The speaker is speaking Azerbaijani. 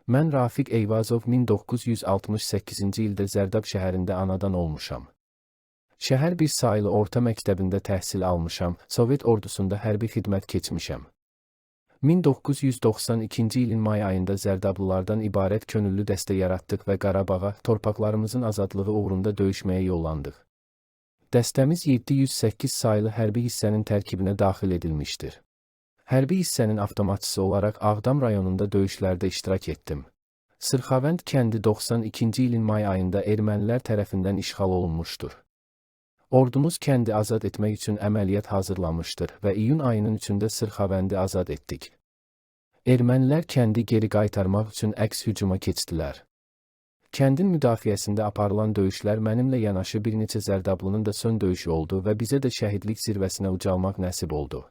Mən Rafiq Eyvazov 1968-ci ildə Zərdab şəhərində anadan olmuşam. Şəhər bir sayılı orta məktəbində təhsil almışam, Sovet ordusunda hərbi xidmət keçmişəm. 1992-ci ilin may ayında Zərdablılardan ibarət könüllü dəstə yaratdıq və Qarabağa, torpaqlarımızın azadlığı uğrunda döyüşməyə yollandıq. Dəstəmiz 708 sayılı hərbi hissənin tərkibinə daxil edilmişdir. Hərbi hissənin avtomatçısı olaraq Ağdam rayonunda döyüşlərdə iştirak etdim. Sırxavənd kəndi 92-ci ilin may ayında ermənilər tərəfindən işğal olunmuşdur. Ordumuz kəndi azad etmək üçün əməliyyat hazırlamışdır və iyun ayının 3-də Sırxavəndi azad etdik. Ermənilər kəndi geri qaytarmaq üçün əks hücuma keçdilər. Kəndin müdafiəsində aparılan döyüşlər mənimlə yanaşı bir neçə Zərdablının da son döyüşü oldu və bizə də şəhidlik zirvəsinə ucalmaq nəsib oldu.